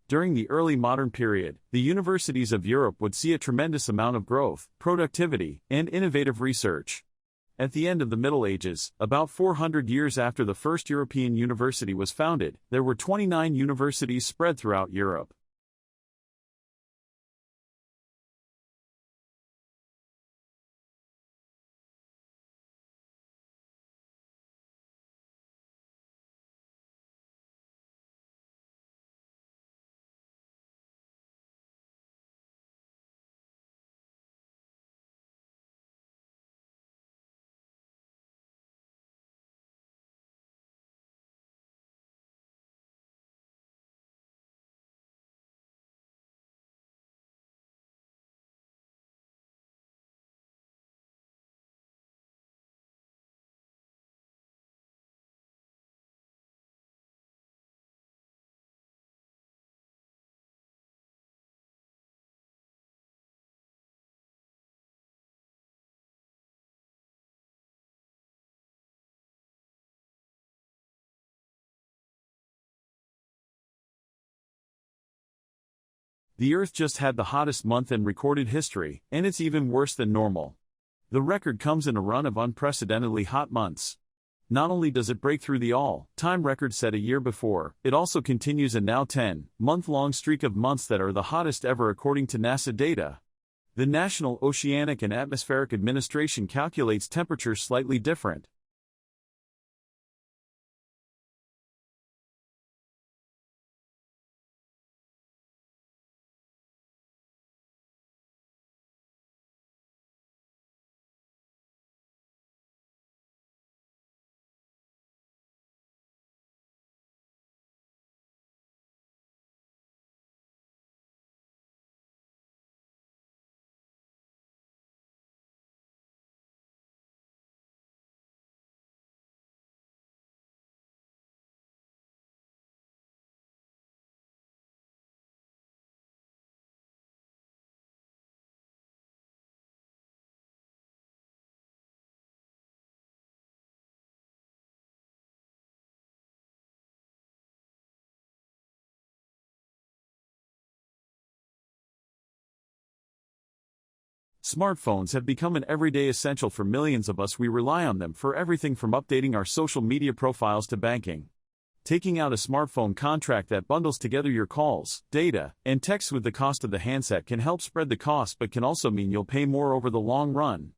During the early modern period, the universities of Europe would see a tremendous amount of growth, productivity, and innovative research. At the end of the Middle Ages, about 400 years after the first European university was founded, there were 29 universities spread throughout Europe. The Earth just had the hottest month in recorded history, and it's even worse than normal. The record comes in a run of unprecedentedly hot months. Not only does it break through the all-time record set a year before, it also continues a now 10-month-long streak of months that are the hottest ever according to NASA data. The National Oceanic and Atmospheric Administration calculates temperatures slightly different. Smartphones have become an everyday essential for millions of us. We rely on them for everything from updating our social media profiles to banking. Taking out a smartphone contract that bundles together your calls, data, and texts with the cost of the handset can help spread the cost, but can also mean you'll pay more over the long run.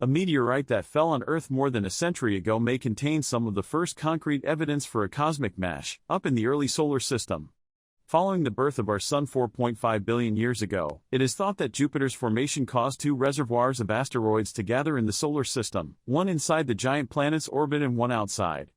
A meteorite that fell on Earth more than a century ago may contain some of the first concrete evidence for a cosmic mash up in the early solar system. Following the birth of our Sun 4.5 billion years ago, it is thought that Jupiter's formation caused two reservoirs of asteroids to gather in the solar system, one inside the giant planet's orbit and one outside.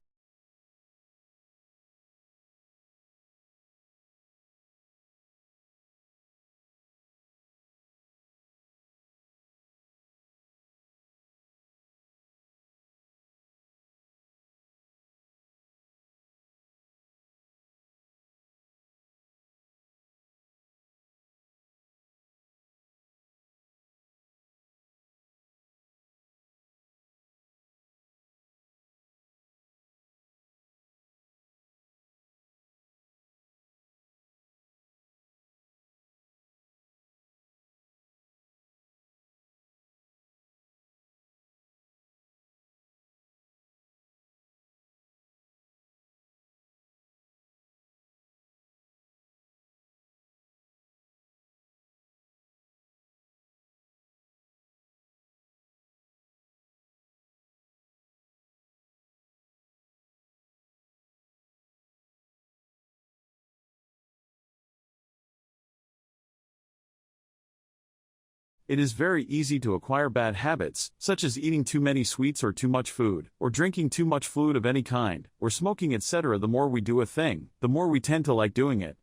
It is very easy to acquire bad habits, such as eating too many sweets or too much food, or drinking too much fluid of any kind, or smoking, etc. The more we do a thing, the more we tend to like doing it.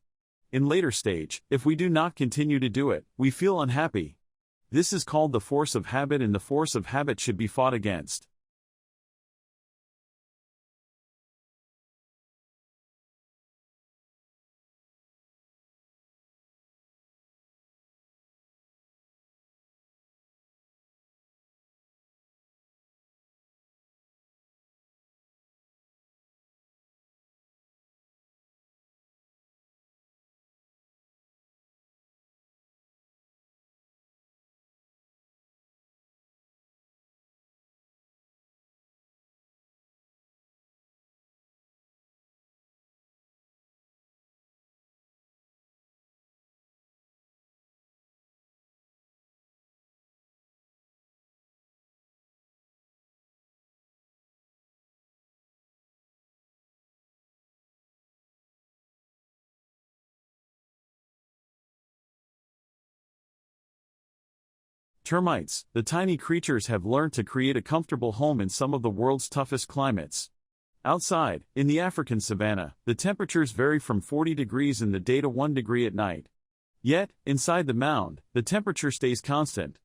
In later stage, if we do not continue to do it, we feel unhappy. This is called the force of habit, and the force of habit should be fought against. Termites, the tiny creatures, have learned to create a comfortable home in some of the world's toughest climates. Outside, in the African savanna, the temperatures vary from 40 degrees in the day to 1 degree at night. Yet, inside the mound, the temperature stays constant.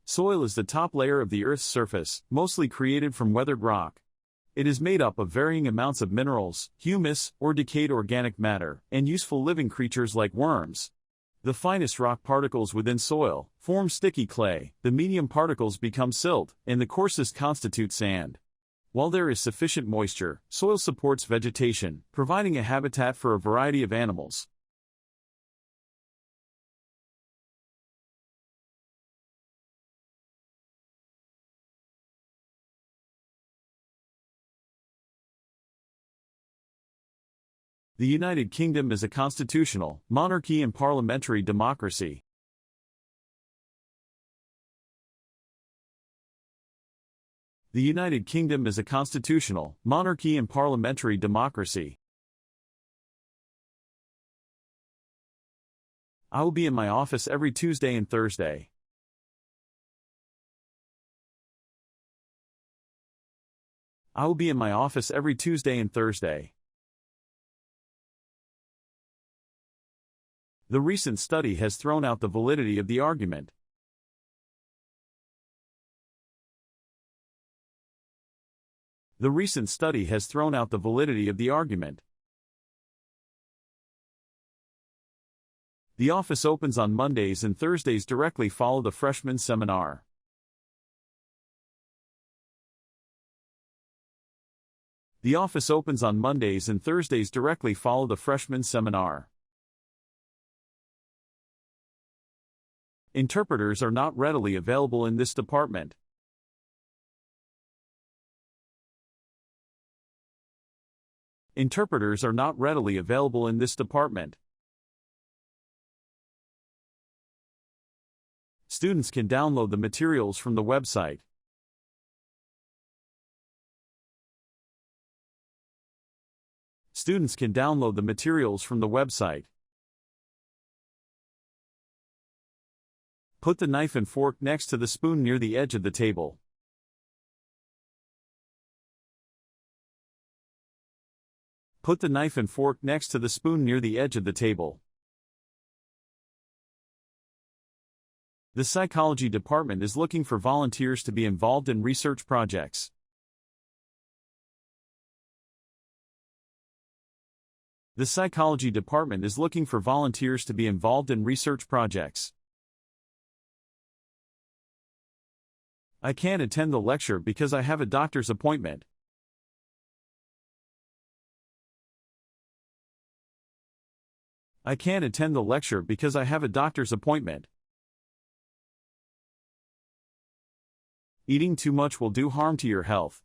Soil is the top layer of the Earth's surface, mostly created from weathered rock. It is made up of varying amounts of minerals, humus, or decayed organic matter, and useful living creatures like worms. The finest rock particles within soil form sticky clay, the medium particles become silt, and the coarsest constitute sand. While there is sufficient moisture, soil supports vegetation, providing a habitat for a variety of animals. The United Kingdom is a constitutional monarchy and parliamentary democracy. The United Kingdom is a constitutional monarchy and parliamentary democracy. I will be in my office every Tuesday and Thursday. I will be in my office every Tuesday and Thursday. The recent study has thrown out the validity of the argument. The recent study has thrown out the validity of the argument. The office opens on Mondays and Thursdays. Directly follow the freshman seminar. The office opens on Mondays and Thursdays. Directly follow the freshman seminar. Interpreters are not readily available in this department. Interpreters are not readily available in this department. Students can download the materials from the website. Students can download the materials from the website. Put the knife and fork next to the spoon near the edge of the table. Put the knife and fork next to the spoon near the edge of the table. The psychology department is looking for volunteers to be involved in research projects. The psychology department is looking for volunteers to be involved in research projects. I can't attend the lecture because I have a doctor's appointment. I can't attend the lecture because I have a doctor's appointment. Eating too much will do harm to your health.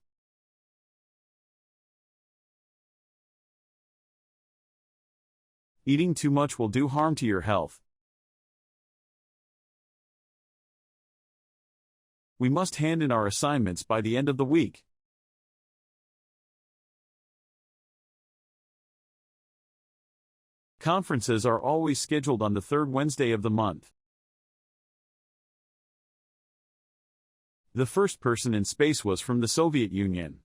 Eating too much will do harm to your health. We must hand in our assignments by the end of the week. Conferences are always scheduled on the third Wednesday of the month. The first person in space was from the Soviet Union.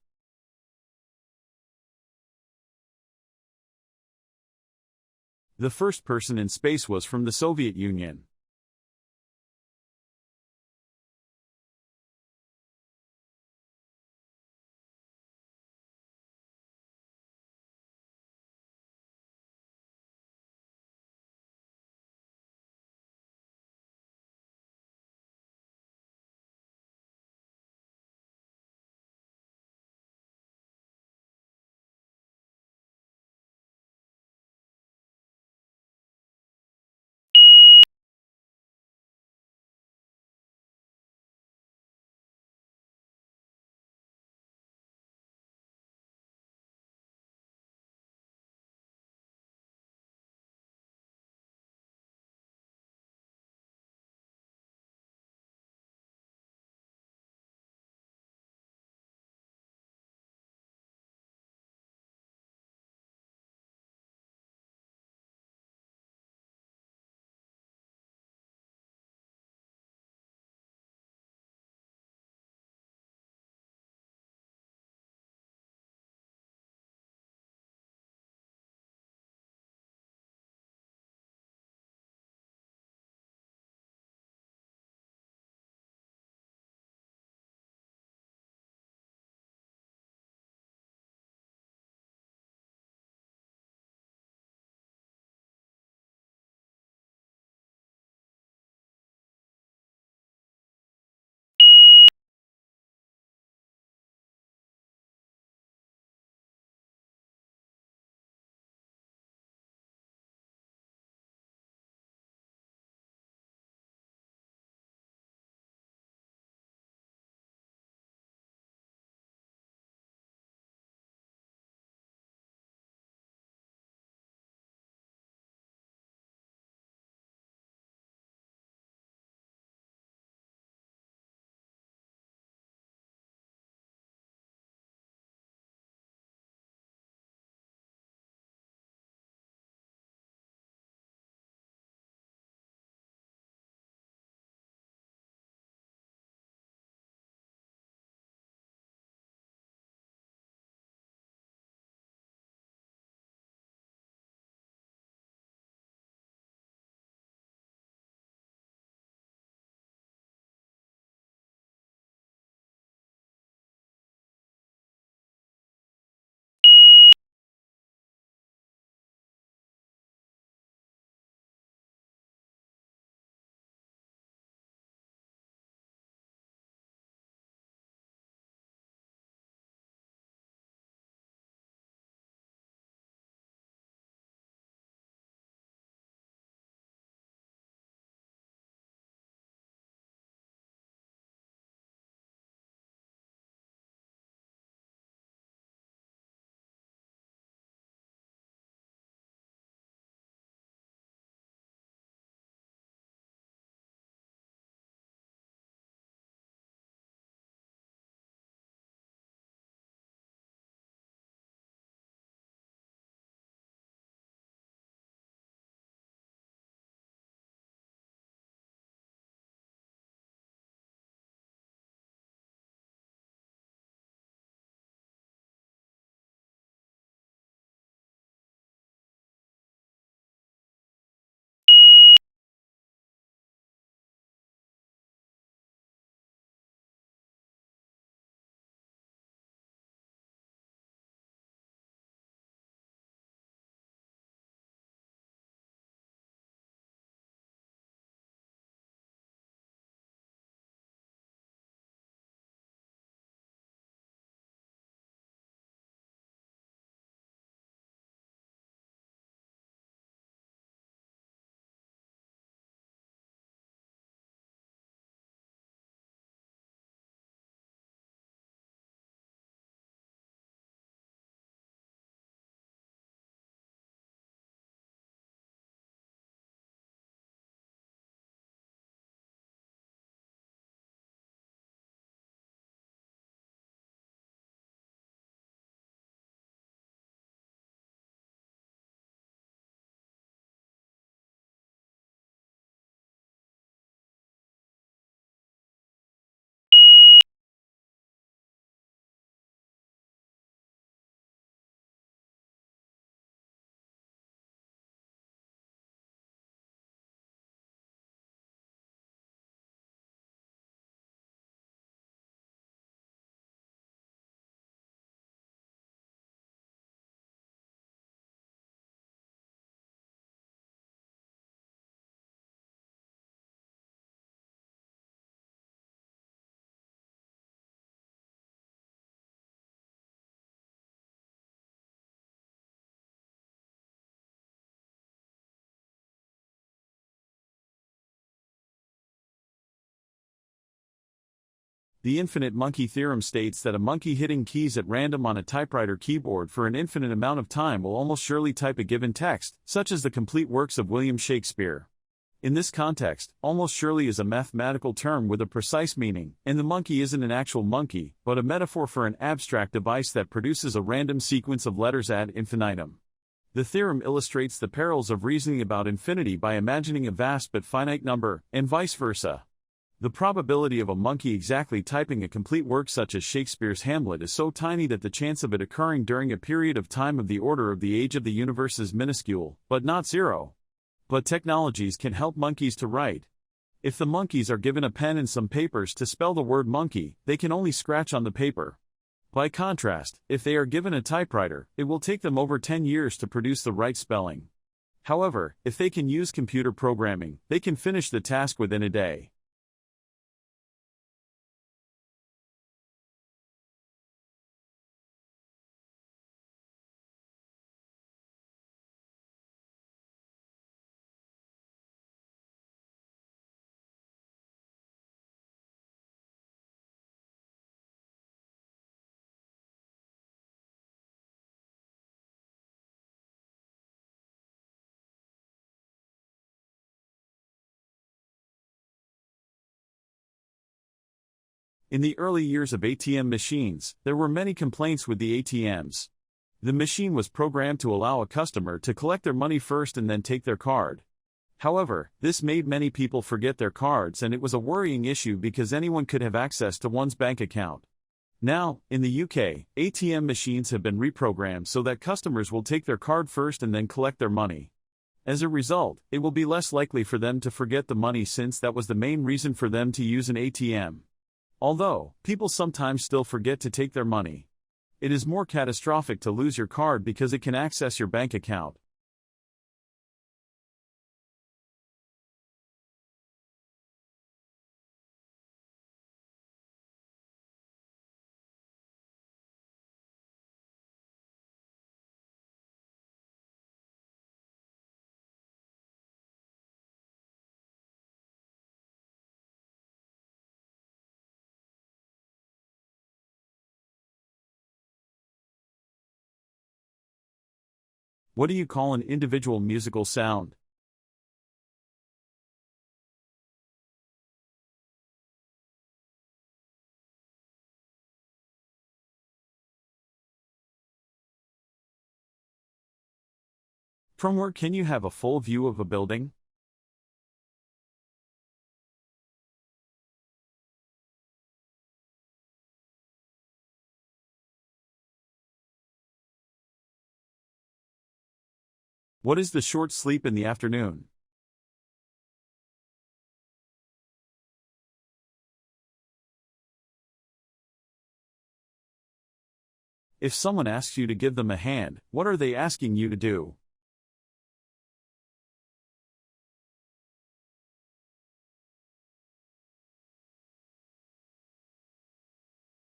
The first person in space was from the Soviet Union. The infinite monkey theorem states that a monkey hitting keys at random on a typewriter keyboard for an infinite amount of time will almost surely type a given text, such as the complete works of William Shakespeare. In this context, almost surely is a mathematical term with a precise meaning, and the monkey isn't an actual monkey, but a metaphor for an abstract device that produces a random sequence of letters ad infinitum. The theorem illustrates the perils of reasoning about infinity by imagining a vast but finite number, and vice versa. The probability of a monkey exactly typing a complete work such as Shakespeare's Hamlet is so tiny that the chance of it occurring during a period of time of the order of the age of the universe is minuscule, but not zero. But technologies can help monkeys to write. If the monkeys are given a pen and some papers to spell the word monkey, they can only scratch on the paper. By contrast, if they are given a typewriter, it will take them over 10 years to produce the right spelling. However, if they can use computer programming, they can finish the task within a day. In the early years of ATM machines, there were many complaints with the ATMs. The machine was programmed to allow a customer to collect their money first and then take their card. However, this made many people forget their cards, and it was a worrying issue because anyone could have access to one's bank account. Now, in the UK, ATM machines have been reprogrammed so that customers will take their card first and then collect their money. As a result, it will be less likely for them to forget the money, since that was the main reason for them to use an ATM. Although, people sometimes still forget to take their money. It is more catastrophic to lose your card because it can access your bank account. What do you call an individual musical sound? From where can you have a full view of a building? What is the short sleep in the afternoon? If someone asks you to give them a hand, what are they asking you to do?